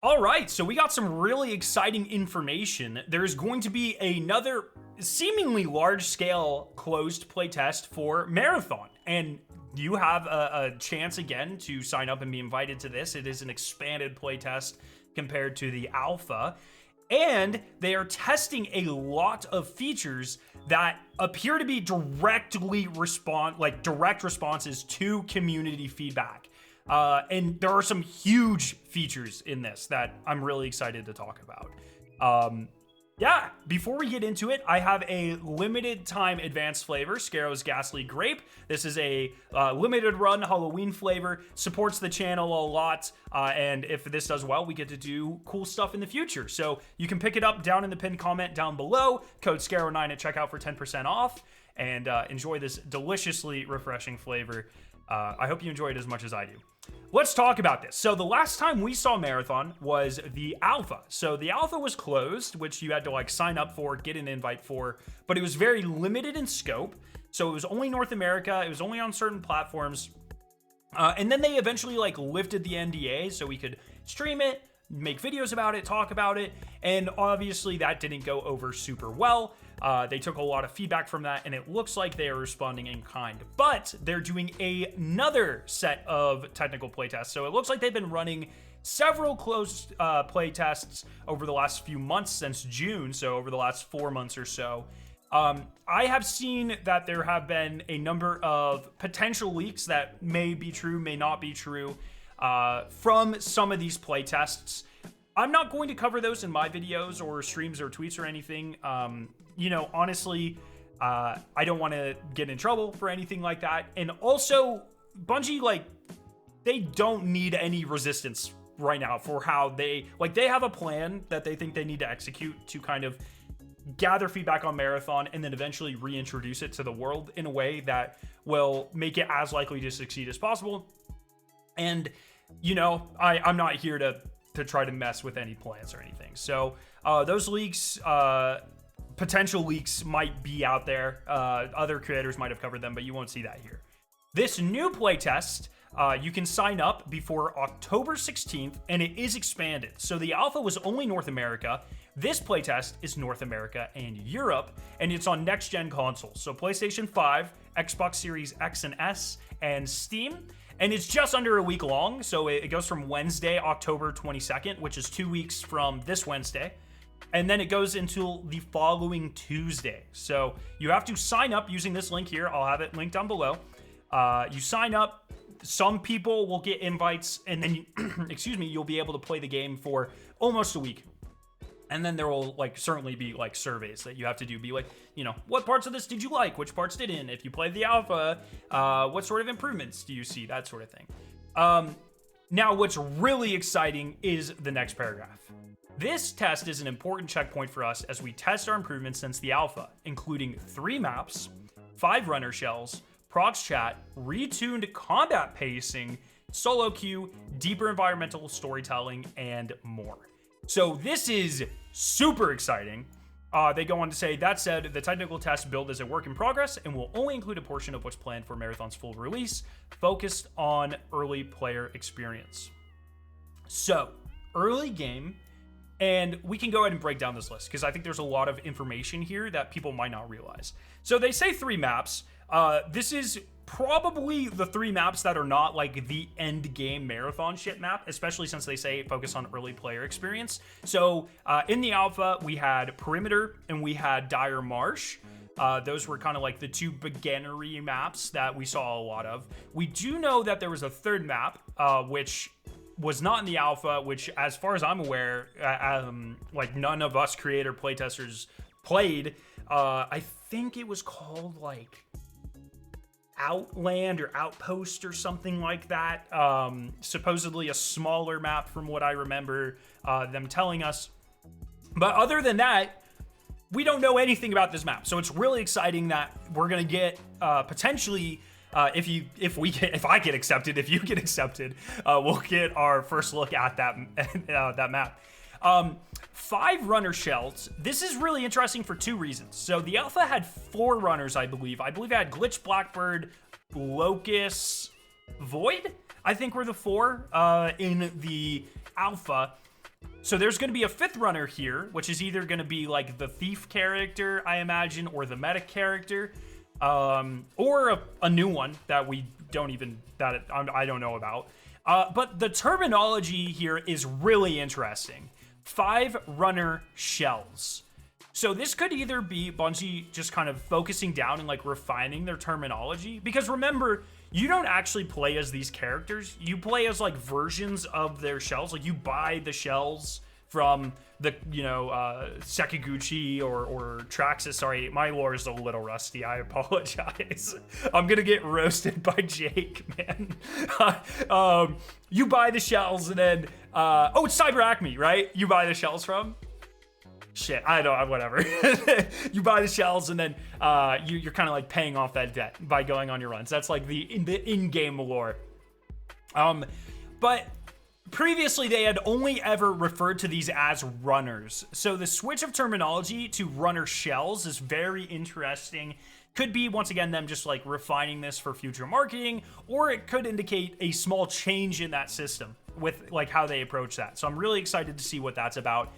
All right, so we got some really exciting information. There's going to be another seemingly large-scale closed playtest for Marathon, and you have a chance again to sign up and be invited to this. It is an expanded playtest compared to the alpha, and they are testing a lot of features that appear to be direct responses to community feedback. And there are some huge features in this that I'm really excited to talk about. Yeah, before we get into it, I have a limited time advanced flavor, Skarrow's Ghastly Grape. This is a limited run Halloween flavor, supports the channel a lot, and if this does well, we get to do cool stuff in the future. So you can pick it up down in the pinned comment down below, code skarrow9 at checkout for 10% off, and enjoy this deliciously refreshing flavor. I hope you enjoy it as much as I do. Let's talk about this. So the last time we saw Marathon was the alpha. So the alpha was closed, which you had to sign up for, get an invite for, but it was very limited in scope. So it was only North America. It was only on certain platforms. And then they eventually lifted the NDA so we could stream it, make videos about it, talk about it. And obviously that didn't go over super well. They took a lot of feedback from that, and it looks like they are responding in kind. But they're doing another set of technical playtests. So it looks like they've been running several closed playtests over the last few months since June, so over the last 4 months or so. I have seen that there have been a number of potential leaks that may be true, may not be true, from some of these playtests. I'm not going to cover those in my videos or streams or tweets or anything. Honestly, I don't want to get in trouble for anything like that. And also, Bungie, they don't need any resistance right now for how they have a plan that they think they need to execute to kind of gather feedback on Marathon and then eventually reintroduce it to the world in a way that will make it as likely to succeed as possible. And, I'm not here to try to mess with any plans or anything. So those leaks, potential leaks might be out there. Other creators might have covered them, but you won't see that here. This new playtest, you can sign up before October 16th, and it is expanded. So the alpha was only North America. This playtest is North America and Europe, and it's on next-gen consoles. So PlayStation 5, Xbox Series X and S, and Steam. And it's just under a week long, so it goes from Wednesday, October 22nd, which is 2 weeks from this Wednesday. And then it goes until the following Tuesday. So you have to sign up using this link here. I'll have it linked down below. You sign up. Some people will get invites, and then, you'll be able to play the game for almost a week. And then there will certainly be surveys that you have to do. Be what parts of this did you like? Which parts didn't? If you played the alpha, what sort of improvements do you see? That sort of thing. Now, what's really exciting is the next paragraph. This test is an important checkpoint for us as we test our improvements since the alpha, including 3 maps, 5 runner shells, Prox chat, retuned combat pacing, solo queue, deeper environmental storytelling, and more. So this is super exciting. They go on to say, that said, the technical test build is a work in progress and will only include a portion of what's planned for Marathon's full release, focused on early player experience. So, early game, and we can go ahead and break down this list because I think there's a lot of information here that people might not realize. So they say 3 maps. This is probably the 3 maps that are not the end game Marathon shit map, especially since they say focus on early player experience. So in the alpha, we had Perimeter and we had Dire Marsh. Those were kind of the 2 beginnery maps that we saw a lot of. We do know that there was a 3rd map, which was not in the alpha, which as far as I'm aware, none of us creator playtesters played. I think it was called Outland or Outpost or something like that. Supposedly a smaller map from what I remember them telling us. But other than that, we don't know anything about this map. So it's really exciting that we're going to get potentially, if I get accepted, if you get accepted, we'll get our first look at that map. 5 runner shells. This is really interesting for 2 reasons. So the alpha had 4 runners, I believe. I believe it had Glitch, Blackbird, Locust, Void, I think were the 4 in the alpha. So there's going to be a 5th runner here, which is either going to be like the thief character, I imagine, or the medic character, or a new one that we don't even, that I don't know about. But the terminology here is really interesting. 5 runner shells. So this could either be Bungie just kind of focusing down and like refining their terminology, because remember, you don't actually play as these characters. You play as like versions of their shells. Like you buy the shells from the, you know, Sekiguchi or Traxxas. Sorry, my lore is a little rusty. I apologize. I'm gonna get roasted by Jake, man. You buy the shells and then, oh, it's Cyber Acme, right? You buy the shells from? Shit, I don't, whatever. You buy the shells and then you're kind of like paying off that debt by going on your runs. That's like the in-game lore. But previously they had only ever referred to these as runners. So the switch of terminology to runner shells is very interesting. Could be, once again, them just like refining this for future marketing, or it could indicate a small change in that system with like how they approach that. So I'm really excited to see what that's about.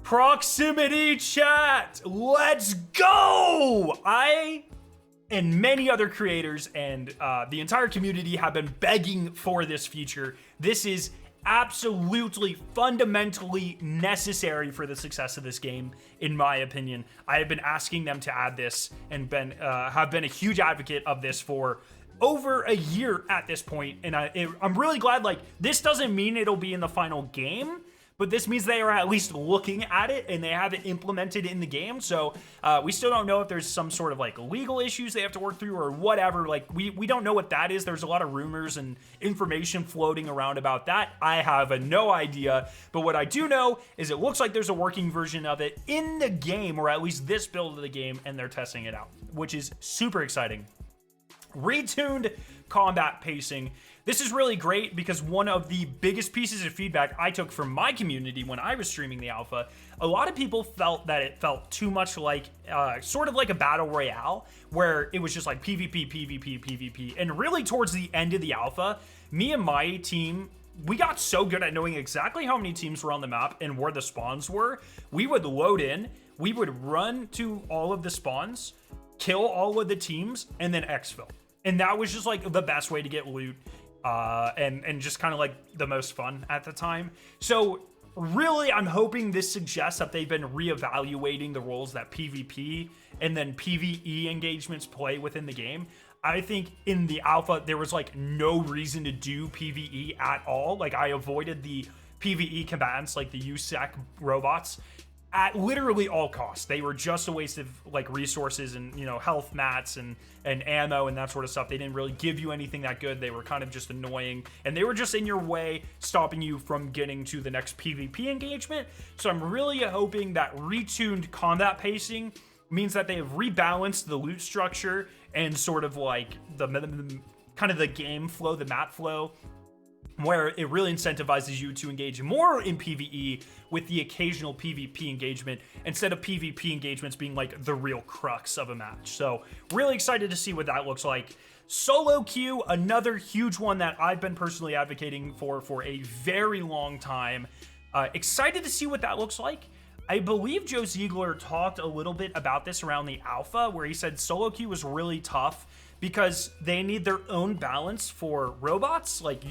Proximity chat, let's go! I and many other creators and the entire community have been begging for this feature. This is absolutely fundamentally necessary for the success of this game, in my opinion. I have been asking them to add this and have been a huge advocate of this for over a year at this point, and I'm really glad. Like, this doesn't mean it'll be in the final game, but this means they are at least looking at it and they have it implemented in the game. So we still don't know if there's some sort of like legal issues they have to work through or whatever. Like we don't know what that is. There's a lot of rumors and information floating around about that. I have no idea. But what I do know is it looks like there's a working version of it in the game, or at least this build of the game, and they're testing it out, which is super exciting. Retuned combat pacing. This is really great because one of the biggest pieces of feedback I took from my community when I was streaming the alpha, a lot of people felt that it felt too much like, sort of like a battle royale, where it was just like PvP, PvP, PvP. And really towards the end of the alpha, me and my team, we got so good at knowing exactly how many teams were on the map and where the spawns were. We would load in, we would run to all of the spawns, kill all of the teams, and then exfil. And that was just like the best way to get loot. And just kind of like the most fun at the time. So really, I'm hoping this suggests that they've been reevaluating the roles that PvP and then PvE engagements play within the game. I think in the alpha, there was like no reason to do PvE at all. Like I avoided the PvE combatants, like the USEC robots, at literally all costs. They were just a waste of like resources and, you know, health mats and ammo and that sort of stuff. They didn't really give you anything that good. They were kind of just annoying, and they were just in your way, stopping you from getting to the next PvP engagement. So I'm really hoping that retuned combat pacing means that they have rebalanced the loot structure and sort of like the kind of the game flow, the map flow, where it really incentivizes you to engage more in PvE with the occasional PvP engagement, instead of PvP engagements being like the real crux of a match. So really excited to see what that looks like. Solo queue, another huge one that I've been personally advocating for a very long time. Excited to see what that looks like. I believe Joe Ziegler talked a little bit about this around the alpha, where he said solo queue was really tough because they need their own balance for robots, like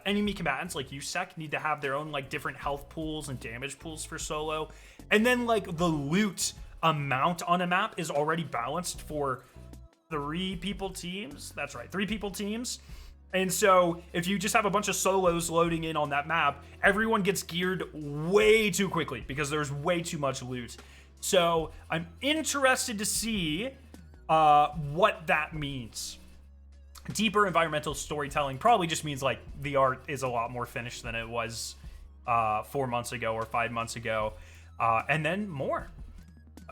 enemy combatants like USEC need to have their own like different health pools and damage pools for solo. And then like the loot amount on a map is already balanced for 3 people teams. That's right, 3 people teams. And so if you just have a bunch of solos loading in on that map, everyone gets geared way too quickly because there's way too much loot. So I'm interested to see what that means. Deeper environmental storytelling probably just means like the art is a lot more finished than it was 4 months ago or 5 months ago, and then more.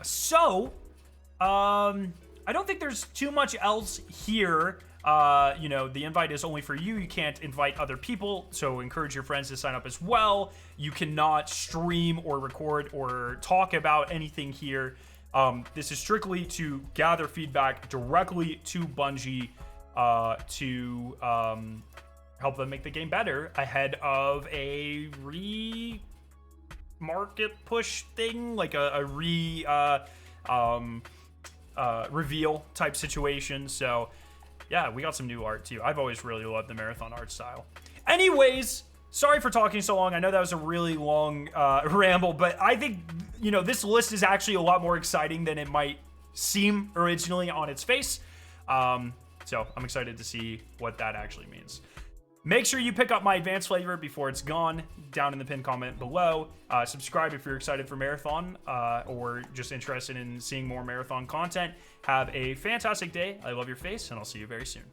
So I don't think there's too much else here. You know, the invite is only for you. You can't invite other people, so encourage your friends to sign up as well. You cannot stream or record or talk about anything here. This is strictly to gather feedback directly to Bungie, to help them make the game better ahead of a market push thing, like a reveal type situation. So yeah, we got some new art too. I've always really loved the marathon art style. Anyways, sorry for talking so long. I know that was a really long ramble, but I think, you know, this list is actually a lot more exciting than it might seem originally on its face. So I'm excited to see what that actually means. Make sure you pick up my advanced flavor before it's gone down in the pinned comment below. Subscribe if you're excited for Marathon or just interested in seeing more Marathon content. Have a fantastic day. I love your face, and I'll see you very soon.